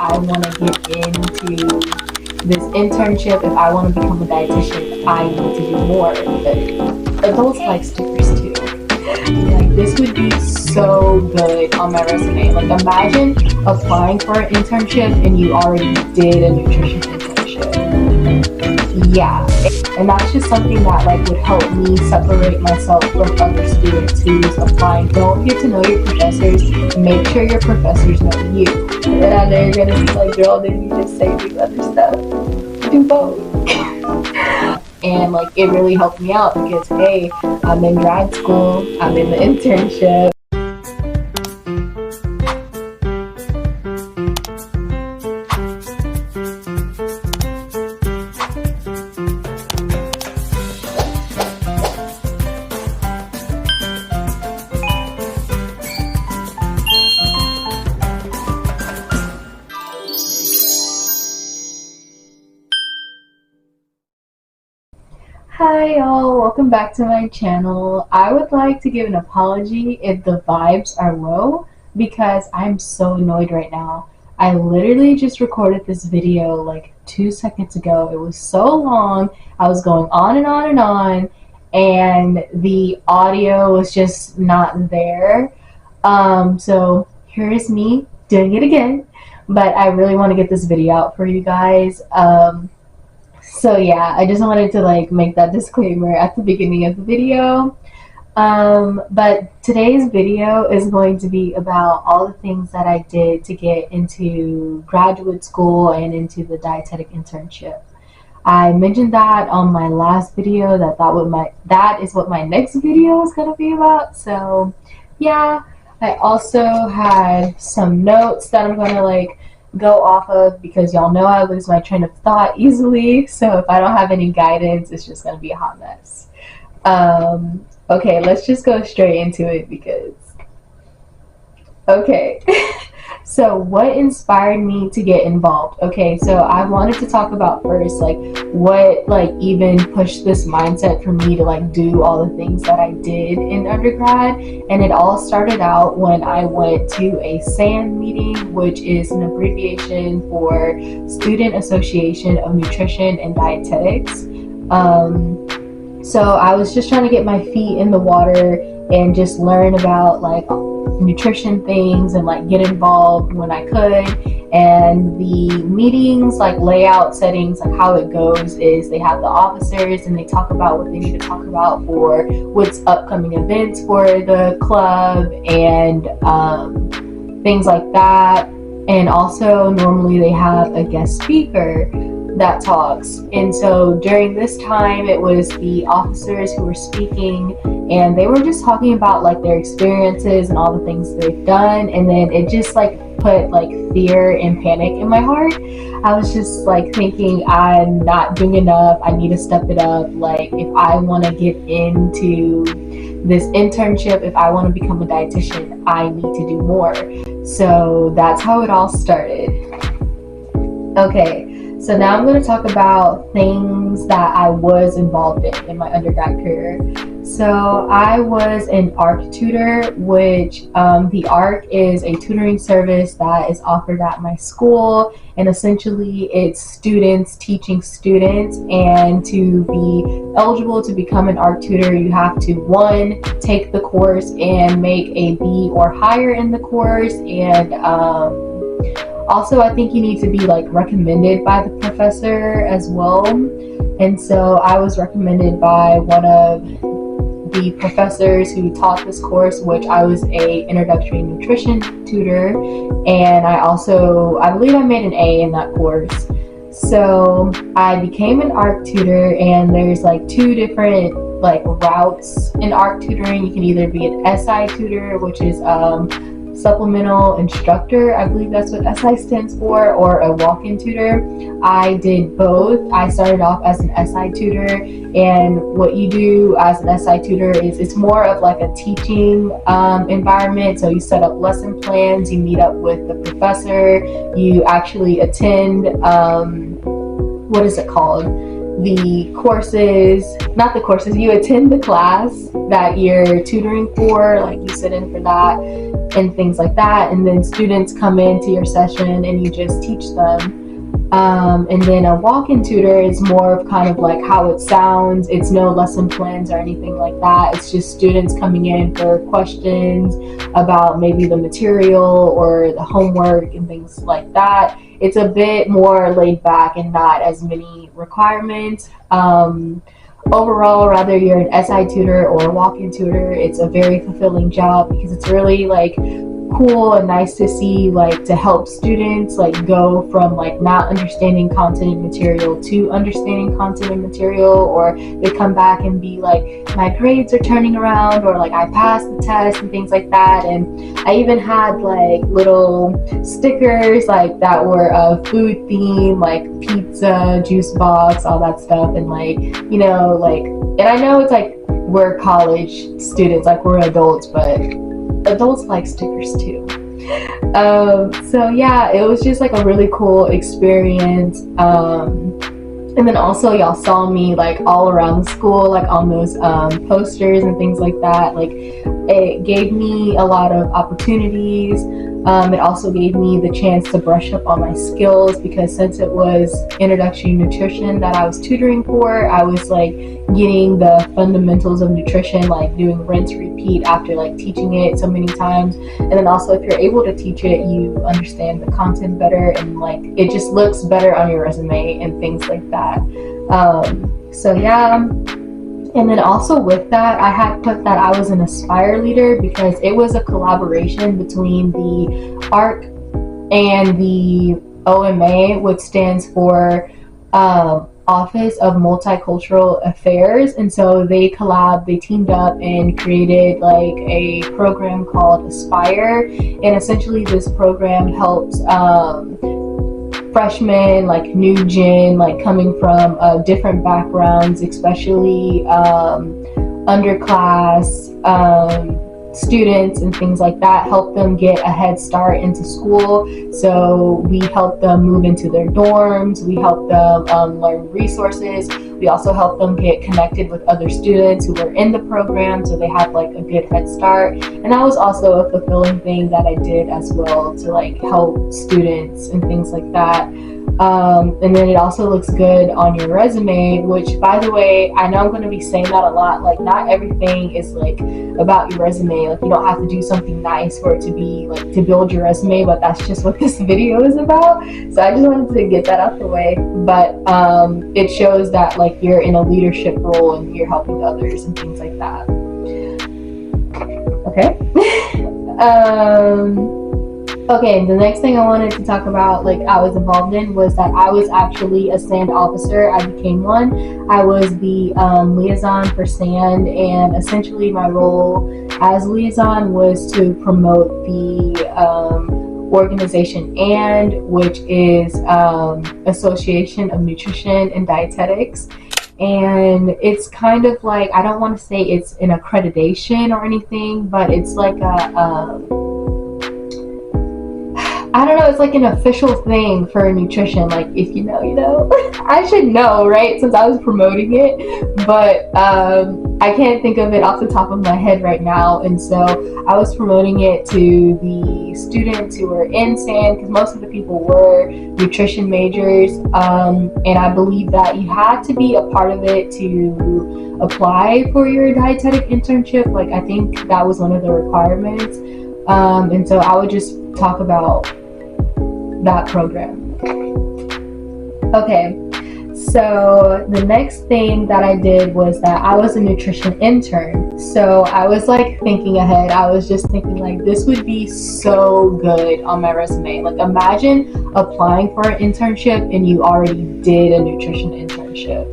I want to get into this internship, if I want to become a dietitian, I need to do more. But adults like stickers too. Like, this would be so good on my resume. Like, imagine applying for an internship and you already did a nutrition internship. Yeah, and that's just something that like would help me separate myself from other students who's applying. Don't get to know your professors. Make sure your professors know you. And I know you're gonna be like, girl, didn't you just say these other stuff? Do both. And like, it really helped me out because hey, I'm in grad school, I'm in the internship. Hi y'all, welcome back to my channel. I would like to give an apology if the vibes are low because I'm so annoyed right now. I literally just recorded this video like 2 seconds ago. It was so long. I was going on and on and on, and the audio was just not there. So here's me doing it again, but I really want to get this video out for you guys. So yeah, I just wanted to like make that disclaimer at the beginning of the video. But today's video is going to be about all the things that I did to get into graduate school and into the dietetic internship. I mentioned that on my last video that is what my next video is going to be about. So yeah, I also had some notes that I'm going to like go off of because y'all know I lose my train of thought easily, so if I don't have any guidance, it's just gonna be a hot mess. Okay, let's just go straight into it because okay. So what inspired me to get involved? Okay, so I wanted to talk about first like what like even pushed this mindset for me to like do all the things that I did in undergrad. And it all started out when I went to a SAN meeting, which is an abbreviation for Student Association of Nutrition and Dietetics. So I was just trying to get my feet in the water and just learn about like nutrition things and like get involved when I could. And the meetings like layout settings, like how it goes is they have the officers and they talk about what they need to talk about for what's upcoming events for the club and things like that. And also normally they have a guest speaker that talks. And so during this time it was the officers who were speaking, and they were just talking about like their experiences and all the things they've done. And then it just like put like fear and panic in my heart. I was just like thinking, I'm not doing enough, I need to step it up. Like if I want to get into this internship, if I want to become a dietitian, I need to do more. So that's how it all started. Okay, so now I'm going to talk about things that I was involved in my undergrad career. So I was an ARC tutor, which the ARC is a tutoring service that is offered at my school, and essentially it's students teaching students. And to be eligible to become an ARC tutor, you have to 1, take the course and make a B or higher in the course, and also I think you need to be like recommended by the professor as well. And so I was recommended by one of the professors who taught this course, which I was a introductory nutrition tutor, and I believe I made an A in that course. So I became an ARC tutor, and there's like 2 different like routes in ARC tutoring. You can either be an SI tutor, which is supplemental instructor, I believe that's what SI stands for, or a walk-in tutor. I did both. I started off as an SI tutor, and what you do as an SI tutor is it's more of like a teaching environment. So you set up lesson plans, you meet up with the professor, you actually attend what is it called? the courses, not the courses, you attend the class that you're tutoring for, like you sit in for that and things like that, and then students come into your session and you just teach them. And then a walk-in tutor is more of kind of like how it sounds. It's no lesson plans or anything like that. It's just students coming in for questions about maybe the material or the homework and things like that. It's a bit more laid back and not as many requirements. Overall, whether you're an SI tutor or a walk-in tutor, it's a very fulfilling job because it's really like cool and nice to see, like, to help students like go from like not understanding content and material to understanding content and material, or they come back and be like, my grades are turning around, or like I passed the test and things like that. And I even had like little stickers like that were a food theme, like pizza, juice box, all that stuff. And like, you know, like, and I know it's like we're college students, like we're adults, but adults like stickers too. So yeah, it was just like a really cool experience. And then also y'all saw me like all around the school, like on those posters and things like that. Like, it gave me a lot of opportunities. It also gave me the chance to brush up on my skills, because since it was introductory nutrition that I was tutoring for, I was like getting the fundamentals of nutrition, like doing rinse repeat after like teaching it so many times. And then also, if you're able to teach it, you understand the content better, and like it just looks better on your resume and things like that. So yeah. And then also with that, I had put that I was an Aspire leader because it was a collaboration between the ARC and the OMA, which stands for Office of Multicultural Affairs. And so they teamed up and created like a program called Aspire. And essentially this program helps freshmen, like new gen, like coming from different backgrounds, especially underclass students and things like that, help them get a head start into school. So we help them move into their dorms, we help them learn resources, we also help them get connected with other students who are in the program, so they have like a good head start. And that was also a fulfilling thing that I did as well, to like help students and things like that. And then it also looks good on your resume, which, by the way, I know I'm going to be saying that a lot, like not everything is like about your resume. Like, you don't have to do something nice for it to be like to build your resume, but that's just what this video is about. So I just wanted to get that out the way. But it shows that like you're in a leadership role and you're helping others and things like that. Okay. Okay, the next thing I wanted to talk about, like I was involved in, was that I was actually a SAND officer. I became one. I was the liaison for SAND, and essentially my role as liaison was to promote the organization AND, which is Association of Nutrition and Dietetics. And it's kind of like, I don't want to say it's an accreditation or anything, but it's like I don't know, it's like an official thing for nutrition. Like, if you know, you know. I should know, right? Since I was promoting it, but I can't think of it off the top of my head right now. And so I was promoting it to the students who were in SAND, because most of the people were nutrition majors. And I believe that you had to be a part of it to apply for your dietetic internship. Like, I think that was one of the requirements. And so I would just talk about that program. Okay, so the next thing that I did was that I was a nutrition intern. So I was like thinking ahead. I was just thinking like, this would be so good on my resume. Like, imagine applying for an internship and you already did a nutrition internship.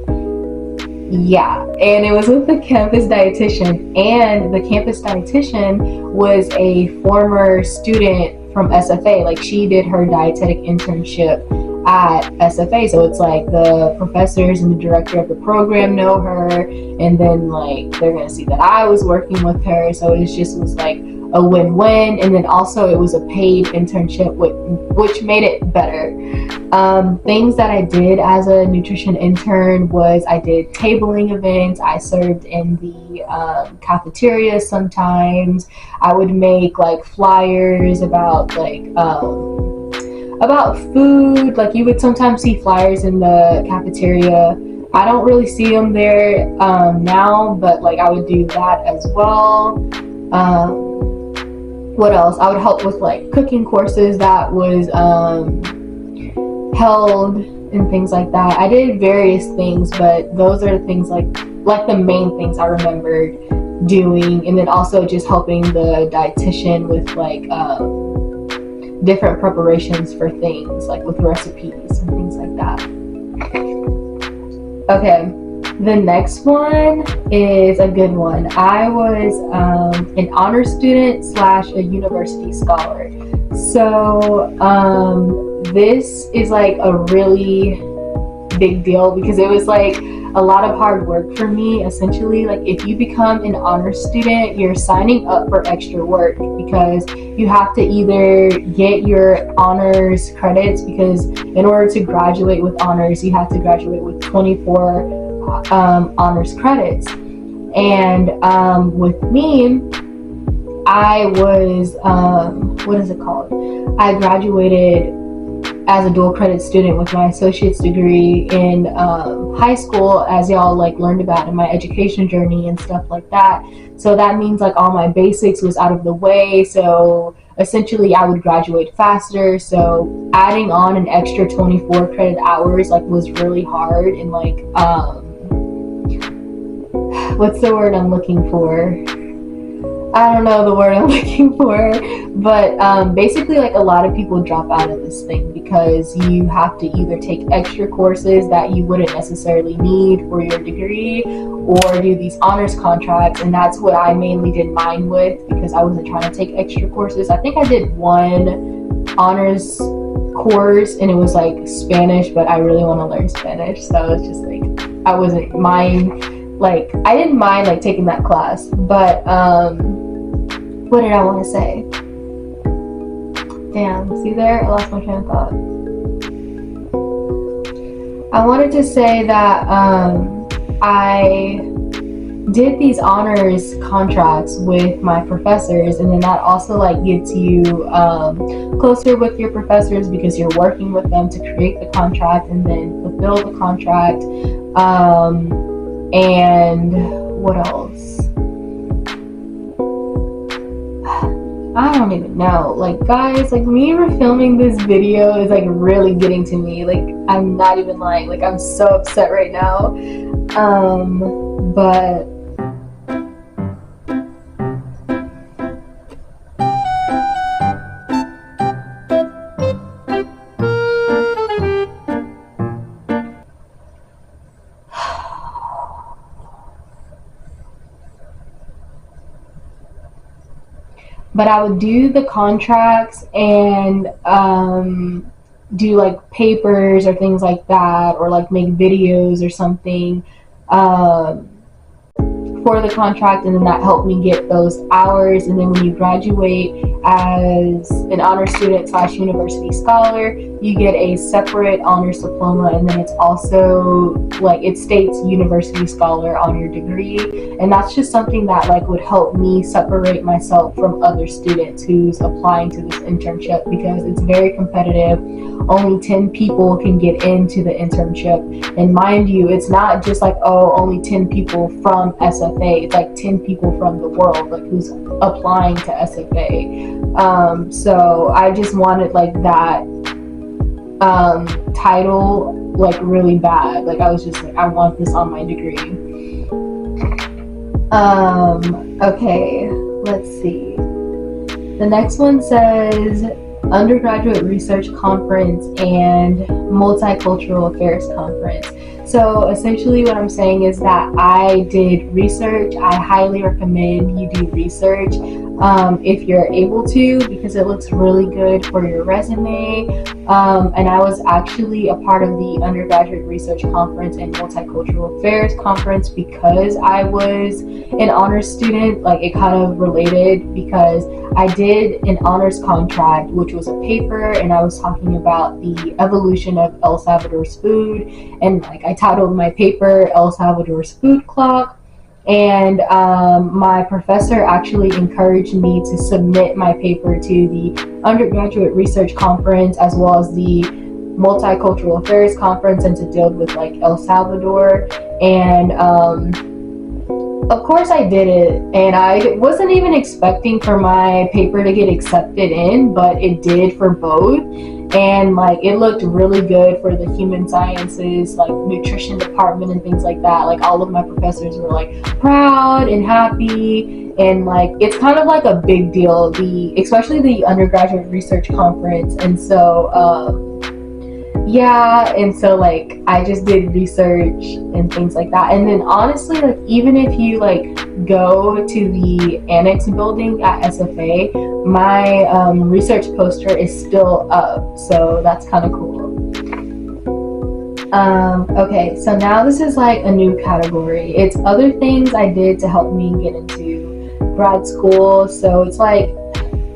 Yeah, and it was with the campus dietitian, and the campus dietitian was a former student from SFA. Like, she did her dietetic internship at SFA, so it's like the professors and the director of the program know her, and then like they're gonna see that I was working with her. So it just was like a win-win. And then also it was a paid internship, which made it better. Things that I did as a nutrition intern was I did tabling events. I served in the cafeteria sometimes. I would make like flyers about food. Like you would sometimes see flyers in the cafeteria. I don't really see them there now, but like I would do that as well. What else? I would help with like cooking courses that was held and things like that. I did various things, but those are the things like the main things I remembered doing. And then also just helping the dietitian with like different preparations for things, like with recipes and things like that. Okay, the next one is a good one. I was an honor student / a university scholar. So this is like a really big deal because it was like a lot of hard work for me. Essentially, like if you become an honor student, you're signing up for extra work because you have to either get your honors credits, because in order to graduate with honors, you have to graduate with 24 honors credits. And with me, I was what is it called? I graduated as a dual credit student with my associate's degree in high school, as y'all like learned about in my education journey and stuff like that. So that means like all my basics was out of the way. So essentially I would graduate faster. So adding on an extra 24 credit hours like was really hard. And like what's the word I'm looking for? I don't know the word I'm looking for, but basically like a lot of people drop out of this thing because you have to either take extra courses that you wouldn't necessarily need for your degree, or do these honors contracts. And that's what I mainly did mine with, because I wasn't trying to take extra courses. I think I did one honors course and it was like Spanish, but I really want to learn Spanish, so it's just like I wasn't mind, like I didn't mind like taking that class. But what did I want to say? Damn, see there? I lost my train of thought. I wanted to say that I did these honors contracts with my professors, and then that also like gets you closer with your professors because you're working with them to create the contract and then fulfill the contract. And what else? I don't even know. Like guys, like me filming this video is like really getting to me. Like I'm not even lying. Like I'm so upset right now. But I would do the contracts and do like papers or things like that, or like make videos or something for the contract, and then that helped me get those hours. And then when you graduate as an honor student / university scholar, you get a separate honors diploma, and then it's also like it states university scholar on your degree. And that's just something that like would help me separate myself from other students who's applying to this internship, because it's very competitive. Only 10 people can get into the internship, and mind you, it's not just like, oh, only 10 people from SFA. It's like 10 people from the world like who's applying to SFA. So I just wanted like that title like really bad. Like I was just like, I want this on my degree. Okay, let's see. The next one says undergraduate research conference and multicultural affairs conference. So essentially what I'm saying is that I did research. I highly recommend you do research. if you're able to, because it looks really good for your resume. And I was actually a part of the undergraduate research conference and multicultural affairs conference because I was an honors student. Like, it kind of related because I did an honors contract, which was a paper, and I was talking about the evolution of El Salvador's food, and like I titled my paper El Salvador's Food Clock. And my professor actually encouraged me to submit my paper to the undergraduate research conference as well as the multicultural affairs conference, and to deal with like El Salvador. And of course I did it, and I wasn't even expecting for my paper to get accepted in, but it did for both. And like, it looked really good for the human sciences, like nutrition department and things like that. Like, all of my professors were like proud and happy, and like, it's kind of like a big deal, especially the undergraduate research conference. And so yeah, and so like I just did research and things like that. And then honestly, like, even if you like go to the annex building at SFA, my research poster is still up, so that's kind of cool. Okay, so now this is like a new category. It's other things I did to help me get into grad school. So it's like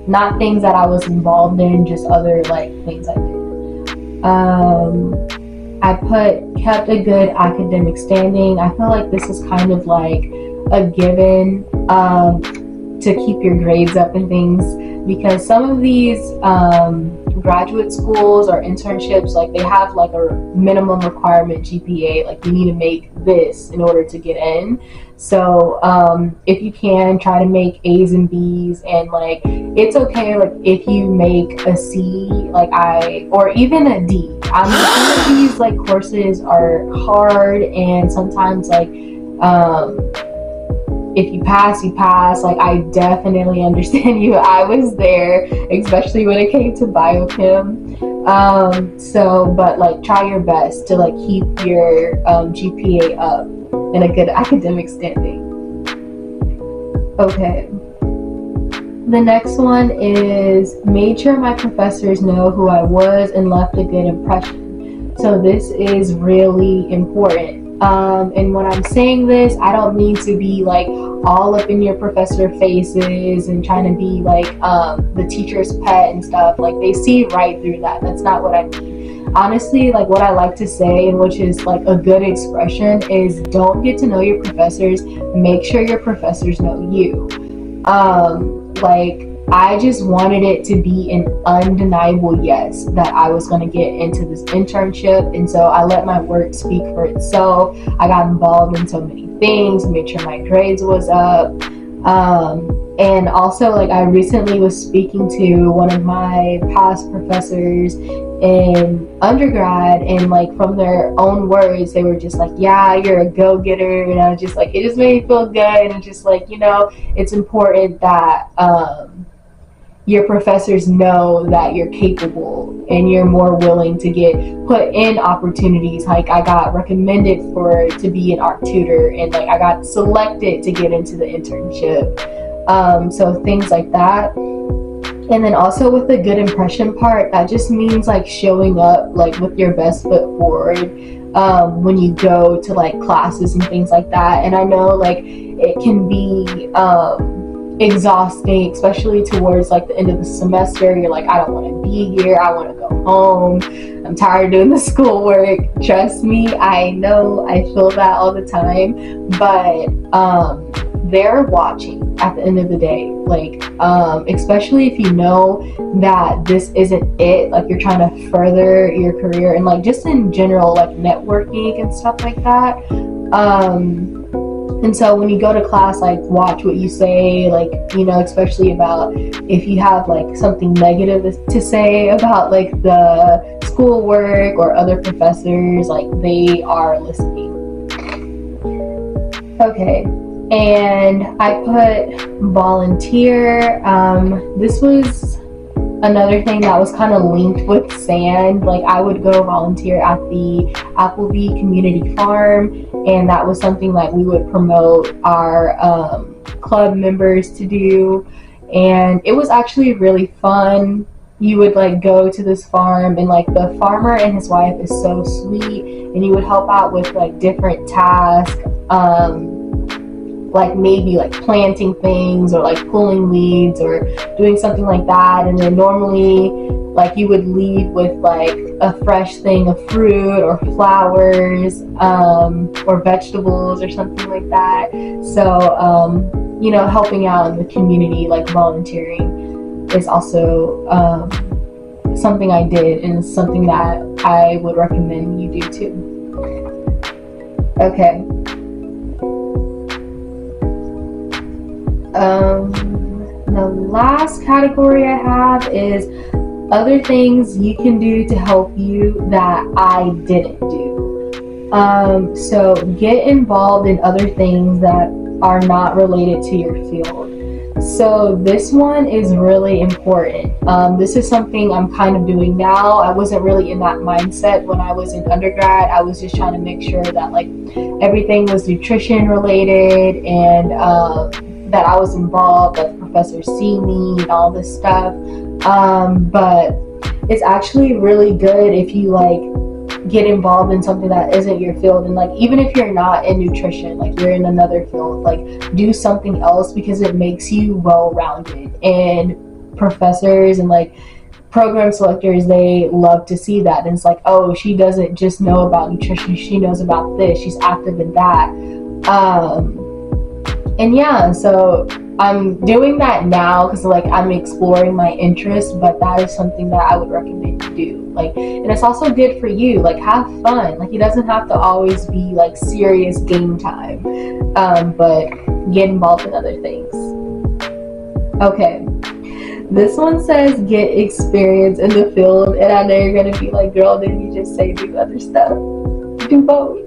not things that I was involved in, just other like things I did. I kept a good academic standing. I feel like this is kind of like a given to keep your grades up and things, because some of these graduate schools or internships, like, they have like a minimum requirement GPA, like you need to make this in order to get in. So if you can, try to make A's and B's, and like, it's okay like if you make a C, like or even a D. I mean, some of these like courses are hard, and sometimes like if you pass, you pass. Like, I definitely understand you. I was there, especially when it came to biochem. But like, try your best to like keep your GPA up in a good academic standing. Okay. The next one is made sure my professors know who I was and left a good impression. So this is really important. And when I'm saying this, I don't mean to be like all up in your professor faces and trying to be like the teacher's pet and stuff. Like, they see right through that. That's not what I mean. Honestly, like, what I like to say, and which is like a good expression, is don't get to know your professors, make sure your professors know you. Like, I just wanted it to be an undeniable yes that I was going to get into this internship, and so I let my work speak for itself. I got involved in so many things, made sure my grades was up, and also like I recently was speaking to one of my past professors in undergrad, and like from their own words, they were just like, yeah, you're a go-getter. And I was just like, it just made me feel good, and just like, you know, it's important that your professors know that you're capable and you're more willing to get put in opportunities. Like, I got recommended to be an art tutor, and like I got selected to get into the internship. So things like that. And then also with the good impression part, that just means like showing up like with your best foot forward when you go to like classes and things like that. And I know like it can be exhausting, especially towards like the end of the semester. You're like, I don't want to be here, I want to go home, I'm tired of doing the schoolwork. Trust me, I know, I feel that all the time. But they're watching at the end of the day, like especially if you know that this isn't it, like you're trying to further your career, and like just in general, like networking and stuff like that. And so when you go to class, like watch what you say, like, you know, especially about if you have like something negative to say about like the schoolwork or other professors, like they are listening. Okay, and I put volunteer. This was another thing that was kind of linked with sand. Like, I would go volunteer at the Appleby Community Farm, and that was something that we would promote our club members to do. and it was actually really fun. You would like go to this farm, and like the farmer and his wife is so sweet, and you would help out with like different tasks, like maybe like planting things or like pulling weeds or doing something like that. And then normally like you would leave with like a fresh thing of fruit or flowers, or vegetables or something like that. So you know, helping out in the community, like volunteering, is also something I did, and it's something that I would recommend you do too. Okay. The last category I have is other things you can do to help you that I didn't do. So get involved in other things that are not related to your field. So this one is really important. This is something I'm kind of doing now. I wasn't really in that mindset when I was in undergrad. I was just trying to make sure that like everything was nutrition related, and that I was involved, that the professors see me and all this stuff. But it's actually really good if you like get involved in something that isn't your field, and like even if you're not in nutrition, like you're in another field, like do something else, because it makes you well-rounded, and professors and like program selectors, they love to see that. And it's like, oh, she doesn't just know about nutrition, she knows about this, she's active in that. And yeah, so I'm doing that now because like I'm exploring my interest, but that is something that I would recommend you do. Like, and it's also good for you, like have fun. Like it doesn't have to always be like serious game time, but get involved in other things. Okay, this one says get experience in the field, and I know you're gonna be like, girl, didn't you just say do other stuff? Do both.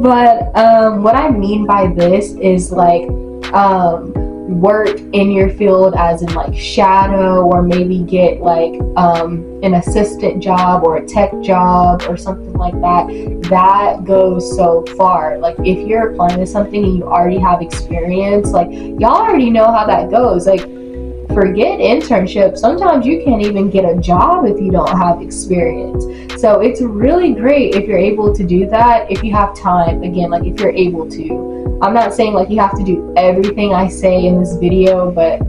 But what I mean by this is like work in your field, as in like shadow, or maybe get like an assistant job or a tech job or something like that. That goes so far. Like if you're applying to something and you already have experience, like y'all already know how that goes. Like forget internship, sometimes you can't even get a job if you don't have experience. So it's really great if you're able to do that, if you have time. Again, like if you're able to. I'm not saying like you have to do everything I say in this video, but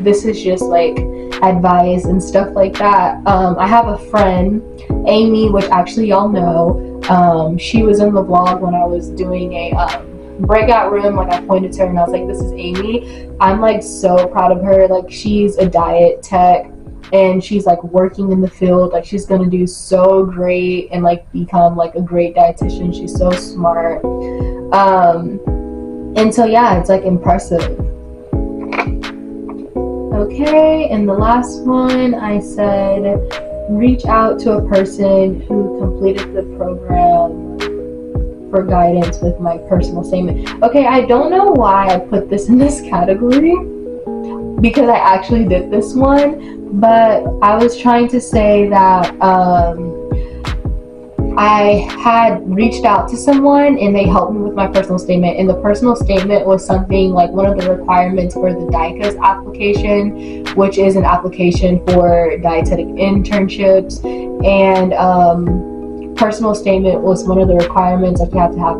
this is just like advice and stuff like that. I have a friend, Amy, which actually y'all know. She was in the vlog when I was doing a breakout room. Like I pointed to her and I was like, this is Amy. I'm like so proud of her. Like she's a diet tech, and she's like working in the field. Like she's gonna do so great and like become like a great dietitian. She's so smart. And so yeah, it's like impressive. Okay, and the last one, I said reach out to a person who completed the program for guidance with my personal statement. Okay, I don't know why I put this in this category, because I actually did this one, but I was trying to say that I had reached out to someone and they helped me with my personal statement, and the personal statement was something like one of the requirements for the DICA's application, which is an application for dietetic internships. And personal statement was one of the requirements. Like you have to have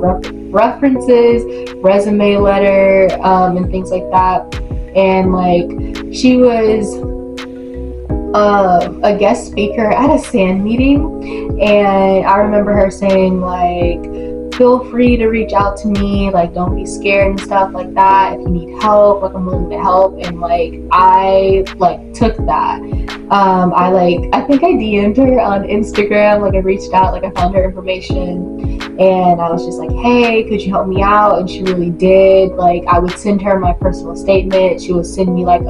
references, resume letter, and things like that. And like she was a guest speaker at a SAN meeting, and I remember her saying like, feel free to reach out to me, like don't be scared and stuff like that. If you need help, like I'm willing to help. And like I like took that. I think I DM'd her on Instagram. Like I reached out, like I found her information, and I was just like, hey, could you help me out? And she really did. Like I would send her my personal statement. She would send me like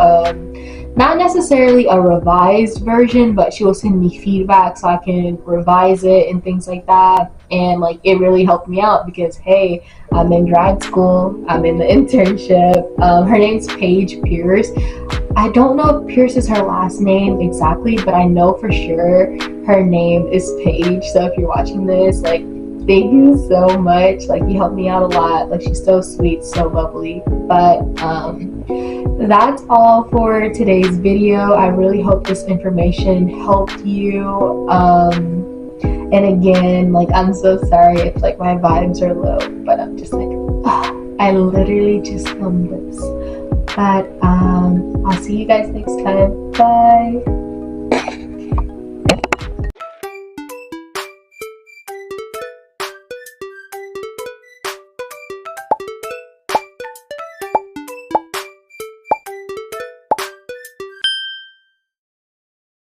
not necessarily a revised version, but she will send me feedback so I can revise it and things like that. And like it really helped me out because hey, I'm in grad school, I'm in the internship. Her name's Paige Pierce. I don't know if Pierce is her last name exactly, but I know for sure her name is Paige. So if you're watching this, like thank you so much. Like, you helped me out a lot. Like, she's so sweet, so bubbly. But that's all for today's video. I really hope this information helped you. And again, like, I'm so sorry if like my vibes are low, but I'm just like, I literally just filmed this. But I'll see you guys next time. Bye.